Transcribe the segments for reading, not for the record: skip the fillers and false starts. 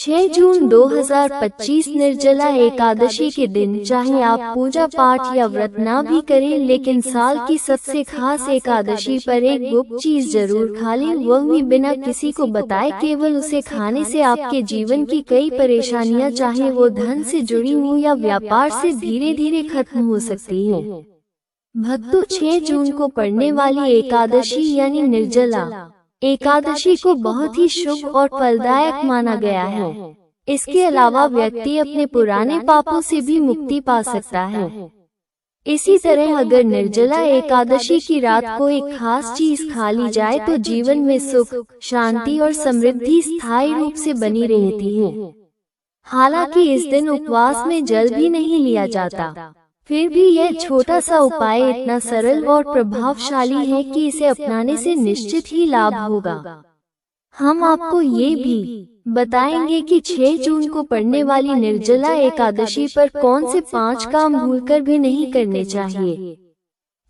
6 जून 2025 निर्जला एकादशी के दिन चाहे आप पूजा पाठ या व्रत ना भी करें, लेकिन साल की सबसे खास एकादशी पर एक गुप्त चीज जरूर खा लें, वह भी बिना किसी को बताए। केवल उसे खाने से आपके जीवन की कई परेशानियां, चाहे वो धन से जुड़ी हो या व्यापार से, धीरे धीरे खत्म हो सकती हैं। भक्तों, 6 जून को पड़ने वाली एकादशी यानी निर्जला एकादशी को बहुत ही शुभ और फलदायक माना गया है। इसके अलावा व्यक्ति अपने पुराने पापों से भी मुक्ति पा सकता है। इसी तरह अगर निर्जला एकादशी की रात को एक खास चीज खा ली जाए तो जीवन में सुख, शांति और समृद्धि स्थायी रूप से बनी रहती है। हालांकि इस दिन उपवास में जल भी नहीं लिया जाता, फिर भी यह छोटा सा उपाय इतना सरल और प्रभावशाली है कि इसे अपनाने से निश्चित ही लाभ होगा। हम आपको ये भी बताएंगे कि 6 जून को पड़ने वाली निर्जला एकादशी पर कौन से 5 काम भूलकर भी नहीं करने चाहिए,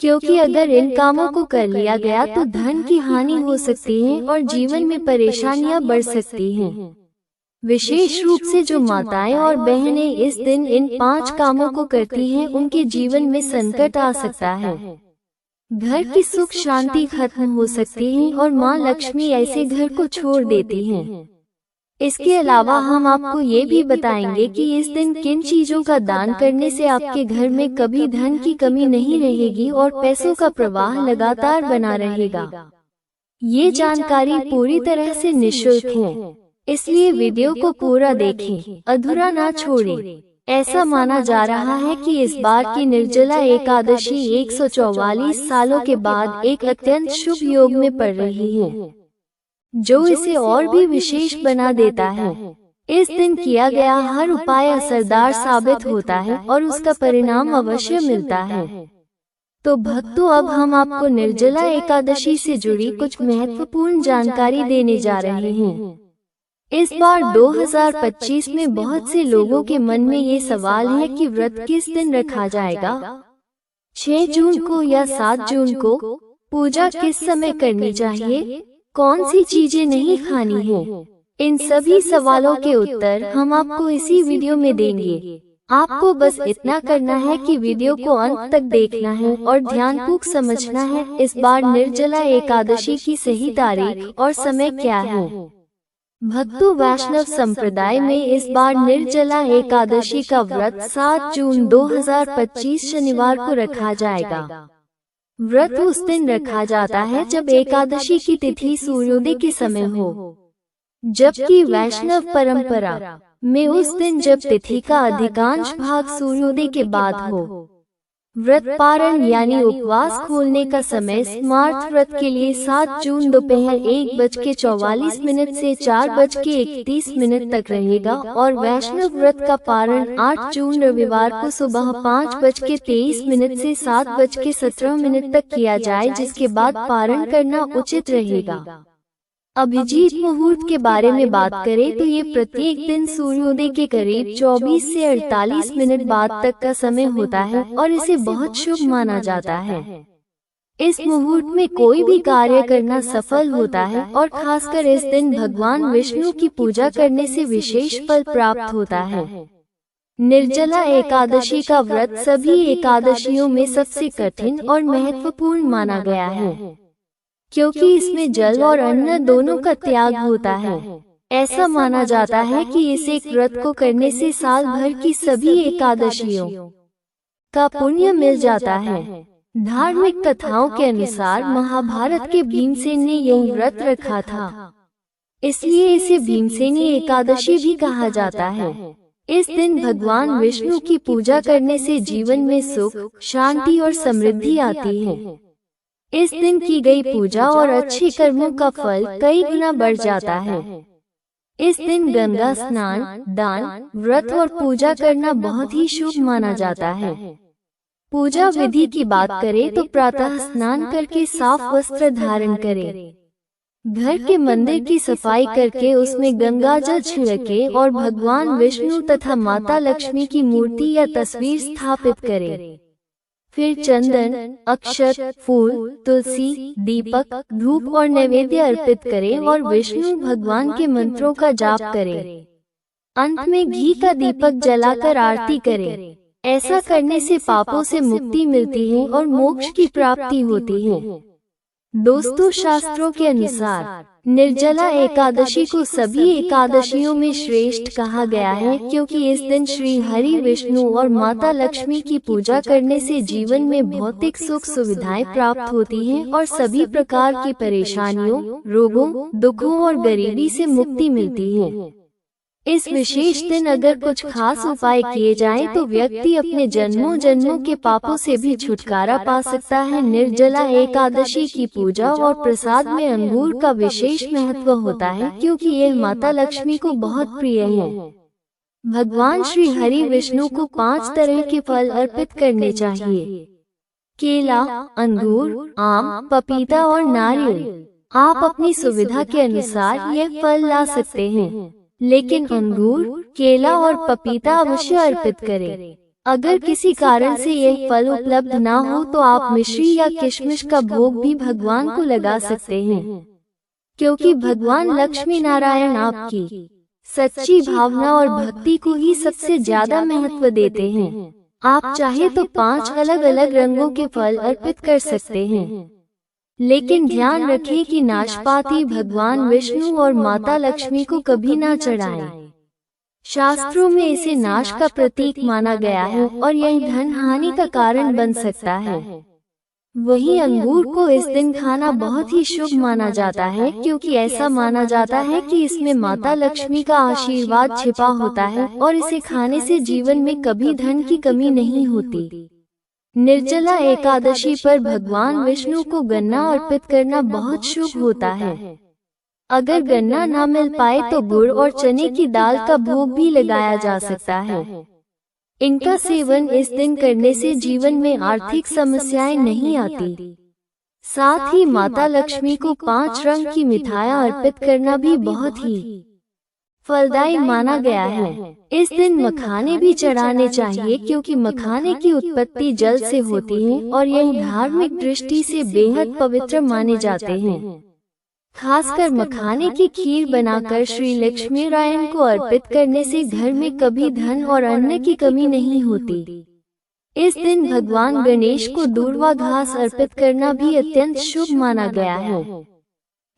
क्योंकि अगर इन कामों को कर लिया गया तो धन की हानि हो सकती है और जीवन में परेशानियां बढ़ सकती हैं। विशेष रूप से जो माताएं और बहनें इस दिन इन 5 कामों को करती हैं, उनके जीवन में संकट आ सकता है, घर की सुख शांति खत्म हो सकती है और मां लक्ष्मी ऐसे घर को छोड़ देती हैं। इसके अलावा हम आपको ये भी बताएंगे कि इस दिन किन चीजों का दान करने से आपके घर में कभी धन की कमी नहीं रहेगी और पैसों का प्रवाह लगातार बना रहेगा। ये जानकारी पूरी तरह से निःशुल्क है, इसलिए वीडियो को पूरा देखें, अधूरा ना छोड़ें। ऐसा माना जा रहा है कि इस बार की निर्जला एकादशी 144 सालों के बाद एक अत्यंत शुभ योग में पड़ रही है, जो इसे और भी विशेष बना देता है। इस दिन किया गया हर उपाय असरदार साबित होता है और उसका परिणाम अवश्य मिलता है। तो भक्तों, अब हम आपको निर्जला एकादशी से जुड़ी कुछ महत्वपूर्ण जानकारी देने जा रहे हैं। इस बार 2025 में बहुत से लोगों के मन में ये सवाल है कि व्रत किस दिन रखा जाएगा, 6 जून को या 7 जून को? पूजा किस समय करनी चाहिए? कौन सी चीजें नहीं खानी है? इन सभी सवालों के उत्तर हम आपको इसी वीडियो में देंगे। आपको बस इतना करना है कि वीडियो को अंत तक देखना है और ध्यानपूर्वक समझना है इस बार निर्जला एकादशी की सही तारीख और समय क्या है। भक्तों, वैष्णव संप्रदाय में इस बार निर्जला एकादशी का व्रत 7 जून 2025 शनिवार को रखा जाएगा। व्रत उस दिन रखा जाता है जब एकादशी की तिथि सूर्योदय के समय हो, जबकि वैष्णव परंपरा में उस दिन जब तिथि का अधिकांश भाग सूर्योदय के बाद हो। व्रत पारण यानी उपवास खोलने का समय स्मार्त व्रत के लिए 7 जून दोपहर 1:44 से 4:31 तक रहेगा और वैष्णव व्रत का पारण 8 जून रविवार को सुबह 5:23 से 7:17 तक किया जाए, जिसके बाद पारण करना उचित रहेगा। अभिजीत मुहूर्त के बारे में बात करें तो ये प्रत्येक दिन सूर्योदय के करीब 24 से 48 मिनट बाद तक का समय होता है और इसे बहुत शुभ माना जाता है। इस मुहूर्त में कोई भी कार्य करना सफल होता है और खासकर इस दिन भगवान विष्णु की पूजा करने से विशेष फल प्राप्त होता है। निर्जला एकादशी का व्रत सभी एकादशियों में सबसे कठिन और महत्वपूर्ण माना गया है, क्योंकि इसमें जल और अन्न दोनों का त्याग होता है। ऐसा माना जाता है कि इस एक व्रत को करने से साल भर की सभी एकादशियों का पुण्य मिल जाता है। धार्मिक कथाओं के अनुसार महाभारत के भीमसेन ने यह व्रत रखा था, इसलिए इसे भीमसेनी एकादशी भी कहा जाता है। इस दिन भगवान विष्णु की पूजा करने से जीवन में सुख, शांति और समृद्धि आती है। इस दिन की गई पूजा और अच्छे कर्मों का फल कई गुना बढ़ जाता है। इस दिन गंगा स्नान, दान, व्रत और पूजा करना बहुत ही शुभ माना जाता है। पूजा विधि की बात करें तो प्रातः स्नान करके साफ वस्त्र धारण करें, घर के मंदिर की सफाई करके उसमें गंगा जल छिड़के और भगवान विष्णु तथा माता लक्ष्मी की मूर्ति या तस्वीर स्थापित करें। फिर चंदन, अक्षत, फूल, तुलसी, दीपक, धूप और नैवेद्य अर्पित करें और विष्णु भगवान के मंत्रों का जाप करें। अंत में घी का दीपक जलाकर आरती करें। ऐसा करने से पापों से मुक्ति मिलती है और मोक्ष की प्राप्ति होती है। दोस्तों, शास्त्रों के अनुसार निर्जला एकादशी को सभी एकादशियों में श्रेष्ठ कहा गया है, क्योंकि इस दिन श्री हरि, विष्णु और माता लक्ष्मी की पूजा करने से जीवन में भौतिक सुख सुविधाएं प्राप्त होती हैं और सभी प्रकार की परेशानियों, रोगों, दुखों और गरीबी से मुक्ति मिलती है। इस विशेष दिन अगर कुछ खास उपाय किए जाएं तो व्यक्ति अपने जन्मों जन्मों के पापों से भी छुटकारा पा सकता है। निर्जला एकादशी की पूजा और प्रसाद में अंगूर का विशेष महत्व होता है, क्योंकि यह माता लक्ष्मी को बहुत प्रिय है। भगवान श्री हरि विष्णु को 5 तरह के फल अर्पित करने चाहिए: केला, अंगूर, आम, पपीता और नारियल। आप अपनी सुविधा के अनुसार यह फल ला सकते हैं, लेकिन अंगूर, केला और पपीता अवश्य अर्पित करें। अगर किसी कारण से यह फल उपलब्ध ना हो तो आप मिश्री या किशमिश का भोग भी भगवान को लगा सकते हैं, क्योंकि भगवान लक्ष्मी नारायण आपकी सच्ची भावना और भक्ति को ही सबसे ज्यादा महत्व देते हैं। आप चाहे तो 5 अलग अलग रंगों के फल अर्पित कर सकते हैं, लेकिन ध्यान रखें कि नाशपाती भगवान विष्णु और माता लक्ष्मी को कभी ना चढ़ाएं। शास्त्रों में इसे नाश का प्रतीक माना गया है और यह धन हानि का कारण बन सकता है। वहीं अंगूर को इस दिन खाना बहुत ही शुभ माना जाता है, क्योंकि ऐसा माना जाता है कि इसमें माता लक्ष्मी का आशीर्वाद छिपा होता है और इसे खाने से जीवन में कभी धन की कमी नहीं होती। निर्जला एकादशी पर भगवान विष्णु को गन्ना अर्पित करना बहुत शुभ होता है। अगर गन्ना ना मिल पाए तो गुड़ और चने की दाल का भोग भी लगाया जा सकता है। इनका सेवन इस दिन करने से जीवन में आर्थिक समस्याएं नहीं आती। साथ ही माता लक्ष्मी को 5 रंग की मिठाइयां अर्पित करना भी बहुत ही फलदायी माना गया है। इस दिन मखाने भी चढ़ाने चाहिए, क्योंकि मखाने की उत्पत्ति जल से होती है और यह धार्मिक दृष्टि से बेहद पवित्र माने जाते हैं। खासकर मखाने की खीर बनाकर श्री लक्ष्मी नारायण को अर्पित करने से घर में कभी धन और अन्न की कमी नहीं होती। इस दिन भगवान गणेश को दूर्वा घास अर्पित करना भी अत्यंत शुभ माना गया है।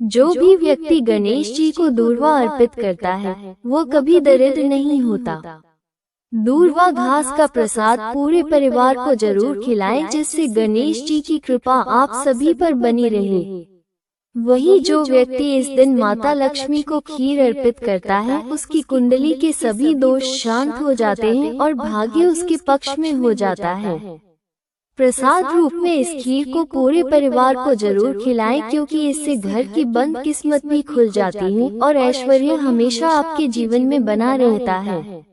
जो भी व्यक्ति गणेश जी को दूर्वा अर्पित करता है वो कभी दरिद्र नहीं होता। दूर्वा घास का प्रसाद पूरे परिवार को जरूर खिलाएं, जिससे गणेश जी की कृपा आप सभी पर बनी रहे। वही जो व्यक्ति इस दिन माता लक्ष्मी को खीर अर्पित करता है उसकी कुंडली के सभी दोष शांत हो जाते हैं और भाग्य उसके पक्ष में हो जाता है। प्रसाद रूप में इस खीर को पूरे परिवार को जरूर खिलाएं, क्योंकि इससे घर की बंद किस्मत भी खुल जाती है और ऐश्वर्य हमेशा आपके जीवन में बना रहता है।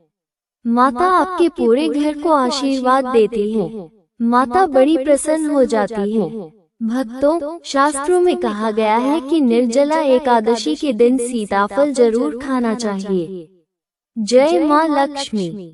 माता आपके पूरे घर को आशीर्वाद देती है। माता बड़ी प्रसन्न हो जाती है। भक्तों, शास्त्रों में कहा गया है कि निर्जला एकादशी के दिन सीताफल जरूर खाना चाहिए। जय माँ लक्ष्मी।